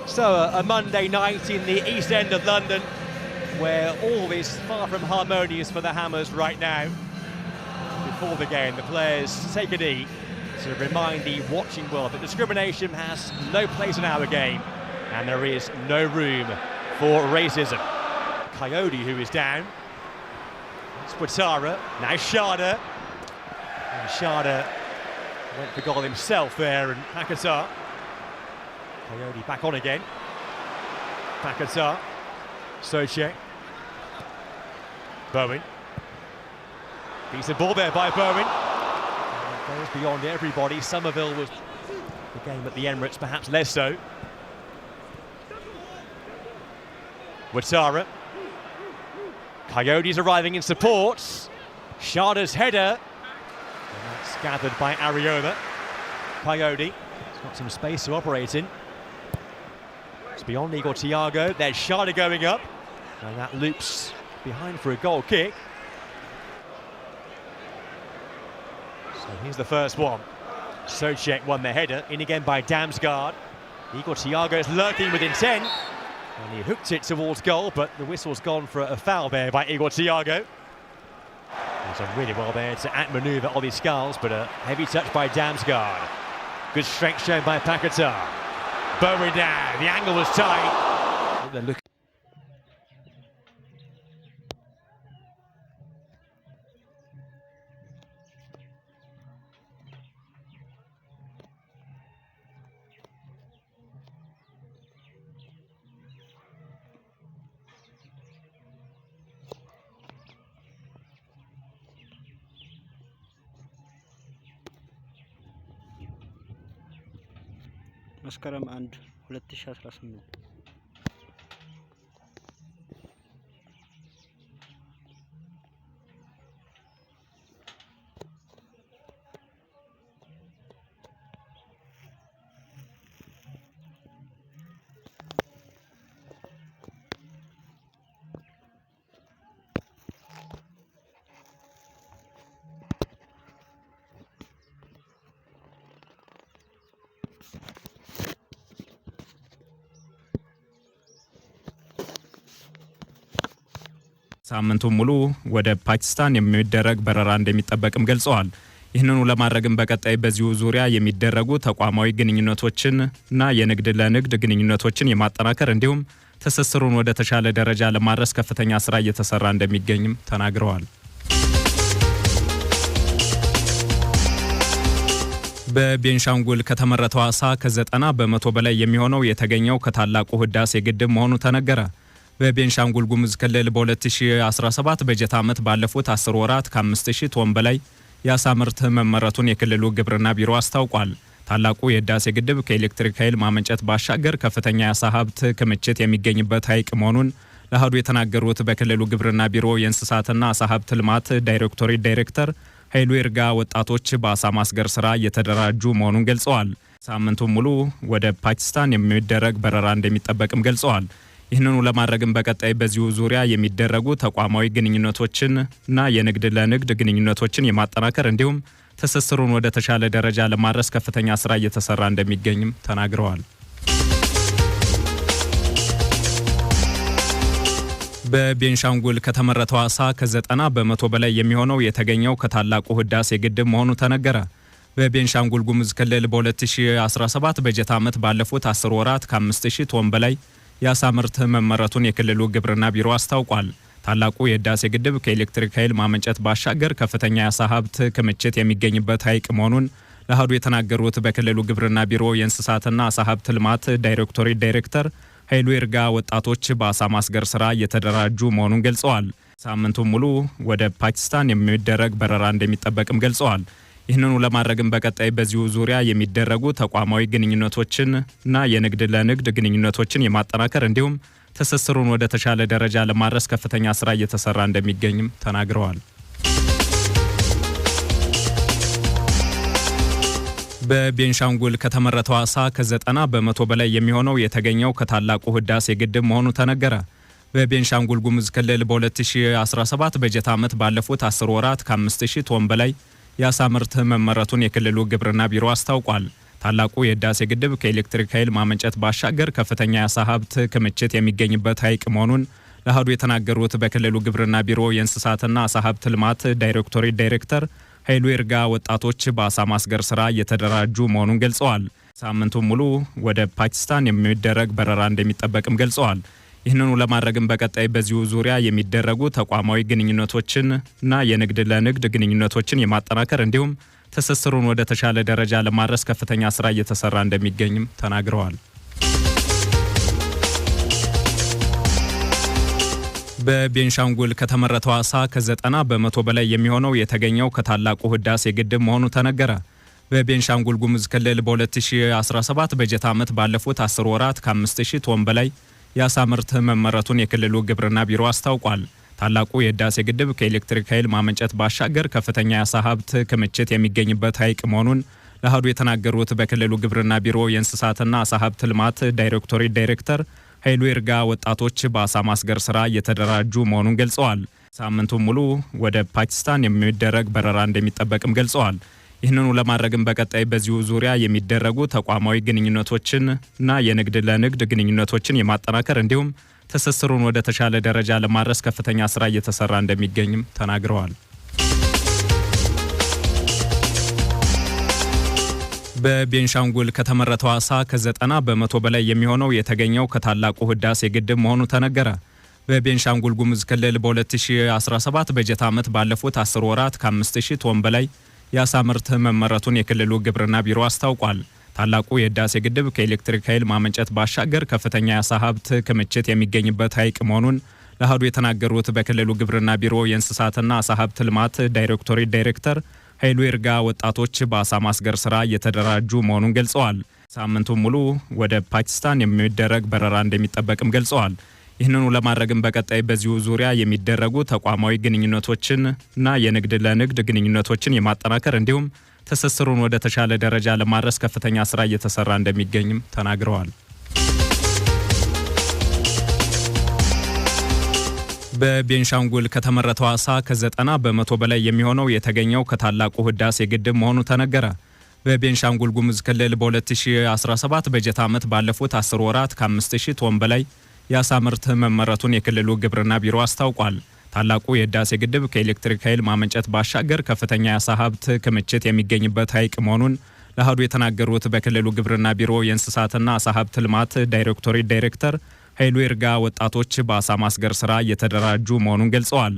So a Monday night in the East End of London, where all is far from harmonious for the Hammers right now. Before the game, the players take a knee to remind the watching world that discrimination has no place in our game and there is no room for racism. Coyote, who is down. Ouattara, now Sharda. And Sharda went for goal himself there, and Paquetá. Coyote back on again. Paquetá. Soucek. Bowen. Beats the ball there by Bowen. And goes beyond everybody. Somerville was the game at the Emirates, perhaps less so. Ouattara. Coyotes arriving in support. Sharda's header. And that's gathered by Areola. Coyote. He's got some space to operate in. It's beyond Igor Thiago. There's Sharda going up. And that loops behind for a goal kick. So here's the first one. Soucek won the header. In again by Damsgaard. Igor Thiago is lurking with intent. And he hooked it towards goal, but the whistle's gone for a foul there by Igor Thiago. He's done really well there to outmaneuver Ollie Skulls, but a heavy touch by Damsgaard. Good strength shown by Paquetá. Bowen down, the angle was tight. Look. መስከረም 1 2018 ሳምንቱን ሙሉ ወደ ፓኪስታን የሚደረግ በረራ እንደሚጠበቅም ገልጸዋል። ይህንኑ ለማድረግም በቀጣይ በዚሁ ዙሪያ የሚደረጉ ተቋማዊ ግንኙነቶችን እና የንግድ ለንግድ ግንኙነቶችን የማጠናከር እንዲሁም ትስስሩን ወደ ተሻለ ደረጃ ለማድረስ ከፍተኛ ስራ እየተሰራ እንደሚገኝም ተናግረዋል። በቤንሻንጉል ከተመረተው አሳ ከ90 በመቶ በላይ የሚሆነው የተገኘው ከታላቁ ህዳሴ ግድብ መሆኑ ተነገረ። በቤንሻንጉል ጉሙዝ ክልል በ2017 በጀት ዓመት ባለፉት 10 ወራት ከ5000 ቶን በላይ የአሳ ምርት መመረቱን የክልሉ ግብርና ቢሮ አስታውቋል። ታላቁ የህዳሴ ግድብ ከኤሌክትሪክ ኃይል ማመንጨት ባሻገር ከፍተኛ የአሳ ሀብት ክምችት የሚገኝበት ሐይቅ መሆኑን ለአሃዱ የተናገሩት በክልሉ ግብርና ቢሮ የእንስሳትና አሳ ሀብት ልማት ዳይሬክቶሬት ዳይሬክተር ኃይሉ ይርጋ ወጣቶች በአሳ ማስገር ስራ እየተደራጁ መሆኑን ገልጸዋል። ሳምንቱን ሙሉ ወደ ፓኪስታን የሚደረግ በረራ እንደሚጠበቅም ገልጸዋል። ይህንኑ ለማድረግም በቀጣይ በዚሁ ዙሪያ የሚደረጉ ተቋማዊ ግንኙነቶችን እና የንግድ ለንግድ ግንኙነቶችን የማጠናከር እንዲሁም ትስስሩን ወደ ተሻለ ደረጃ ለማድረስ ከፍተኛ ስራ እየተሰራ እንደሚገኝም ተናግረዋል። በቤንሻንጉል ከተመረተው አሳ ከ90 በመቶ በላይ የሚሆነው የተገኘው ከታላቁ ህዳሴ ግድብ መሆኑ ተነገረ። በቤንሻንጉል ጉሙዝ ክልል በ2017 በጀት ዓመት ባለፉት 10 ወራት ከ5000 ቶን በላይ የአሳ ምርት መመረቱን የክልሉ ግብርና ቢሮ አስታውቋል። ታላቁ የህዳሴ ግድብ ከኤሌክትሪክ ኃይል ማመንጨት ባሻገር ከፍተኛ የአሳ ሀብት ክምችት የሚገኝበት ሐይቅ መሆኑን ለአሃዱ የተናገሩት በክልሉ ግብርና ቢሮ የእንስሳትና አሳ ሀብት ልማት ዳይሬክቶሬት ዳይሬክተር ኃይሉ ይርጋ ወጣቶች በአሳ ማስገር ስራ እየተደራጁ መሆኑን ገልጸዋል። ሳምንቱን ሙሉ ወደ ፓኪስታን የሚደረግ በረራ እንደሚጠበቅም ገልጸዋል። ይህንኑ ለማድረግም በቀጣይ በዚሁ ዙሪያ የሚደረጉ ተቋማዊ ግንኙነቶችን እና የንግድ ለንግድ ግንኙነቶችን የማጠናከር እንዲሁም ትስስሩን ወደ ተሻለ ደረጃ ለማድረስ ከፍተኛ ስራ እየተሰራ እንደሚገኝም ተናግረዋል። በቤንሻንጉል ከተመረተው አሳ ከ90 በመቶ በላይ የሚሆነው የተገኘው ከታላቁ ህዳሴ ግድብ መሆኑ ተነገረ። በቤንሻንጉል ጉሙዝ ክልል በ2017 በጀት ዓመት ባለፉት 10 ወራት ከ5000 ቶን በላይ የአሳ ምርት መመረቱን የክልሉ ግብርና ቢሮ አስታውቋል። ታላቁ የህዳሴ ግድብ ከኤሌክትሪክ ኃይል ማመንጨት ባሻገር ከፍተኛ የአሳ ሀብት ክምችት የሚገኝበት ሐይቅ መሆኑን ለአሃዱ የተናገሩት በክልሉ ግብርና ቢሮ የእንስሳትና አሳ ሀብት ልማት ዳይሬክቶሬት ዳይሬክተር ኃይሉ ይርጋ ወጣቶች በአሳ ማስገር ስራ እየተደራጁ መሆኑን ገልጸዋል። ሳምንቱን ሙሉ ወደ ፓኪስታን የሚደረግ በረራ እንደሚጠበቅም ገልጸዋል። ይህንኑ ለማድረግም በቀጣይ በዚሁ ዙሪያ የሚደረጉ ተቋማዊ ግንኙነቶችን እና የንግድ ለንግድ ግንኙነቶችን የማጠናከር እንዲሁም ትስስሩን ወደ ተሻለ ደረጃ ለማድረስ ከፍተኛ ስራ እየተሰራ እንደሚገኝም ተናግረዋል። በቤንሻንጉል ከተመረተው አሳ ከ90 በመቶ በላይ የሚሆነው የተገኘው ከታላቁ ህዳሴ ግድብ መሆኑ ተነገረ። በቤንሻንጉል ጉሙዝ ክልል በ2017 በጀት ዓመት ባለፉት 10 ወራት ከ5000 ቶን በላይ የአሳ ምርት መመረቱን የክልሉ ግብርና ቢሮ አስታውቋል። ታላቁ የህዳሴ ግድብ ከኤሌክትሪክ ኃይል ማመንጨት ባሻገር ከፍተኛ የአሳ ሀብት ክምችት የሚገኝበት ሐይቅ መሆኑን ለአሃዱ የተናገሩት በክልሉ ግብርና ቢሮ የእንስሳትና አሳ ሀብት ልማት ዳይሬክቶሬት ዳይሬክተር ኃይሉ ይርጋ ወጣቶች በአሳ ማስገር ስራ እየተደራጁ መሆኑን ገልጸዋል። ሳምንቱን ሙሉ ወደ ፓኪስታን የሚደረግ በረራ እንደሚጠበቅም ገልጸዋል። ይህንኑ ለማድረግም በቀጣይ በዚሁ ዙሪያ የሚደረጉ ተቋማዊ ግንኙነቶችን እና የንግድ ለንግድ ግንኙነቶችን የማጠናከር እንዲሁም ትስስሩን ወደ ተሻለ ደረጃ ለማድረስ ከፍተኛ ስራ እየተሰራ እንደሚገኝም ተናግረዋል። በቤንሻንጉል ከተመረተው አሳ ከ90 በመቶ በላይ የሚሆነው የተገኘው ከታላቁ ህዳሴ ግድብ መሆኑ ተነገረ። በቤንሻንጉል ጉሙዝ ክልል በ2017 በጀት ዓመት ባለፉት 10 ወራት ከ5000 ቶን በላይ የአሳ ምርት መመረቱን የክልሉ ግብርና ቢሮ አስታውቋል። ታላቁ የህዳሴ ግድብ ከኤሌክትሪክ ኃይል ማመንጨት ባሻገር ከፍተኛ የአሳ ሀብት ክምችት የሚገኝበት ሐይቅ መሆኑን ለአሃዱ የተናገሩት በክልሉ ግብርና ቢሮ የእንስሳትና አሳ ሀብት ልማት ዳይሬክቶሬት ዳይሬክተር ኃይሉ ይርጋ ወጣቶች በአሳ ማስገር ስራ እየተደራጁ መሆኑን ገልጸዋል። ሳምንቱን ሙሉ ወደ ፓኪስታን የሚደረግ በረራ እንደሚጠበቅም ገልጸዋል። ይህንኑ ለማድረግም በቀጣይ በዚሁ ዙሪያ የሚደረጉ ተቋማዊ ግንኙነቶችን እና የንግድ ለንግድ ግንኙነቶችን የማጠናከር እንዲሁም ትስስሩን ወደ ተሻለ ደረጃ ለማድረስ ከፍተኛ ስራ እየተሰራ እንደሚገኝም ተናግረዋል። በቤንሻንጉል ከተመረተው አሳ ከ90 በመቶ በላይ የሚሆነው የተገኘው ከታላቁ ህዳሴ ግድብ መሆኑ ተነገረ። በቤንሻንጉል ጉሙዝ ክልል በ2017 በጀት ዓመት ባለፉት 10 ወራት ከ5000 ቶን በላይ የአሳ ምርት መመረቱን የክልሉ ግብርና ቢሮ አስታውቋል። ታላቁ የህዳሴ ግድብ ከኤሌክትሪክ ኃይል ማመንጨት ባሻገር ከፍተኛ የአሳ ሀብት ክምችት የሚገኝበት ሐይቅ መሆኑን ለአሃዱ የተናገሩት በክልሉ ግብርና ቢሮ የእንስሳትና አሳ ሀብት ልማት ዳይሬክቶሬት ዳይሬክተር ኃይሉ ይርጋ ወጣቶች በአሳ ማስገር ስራ እየተደራጁ መሆኑን ገልጸዋል።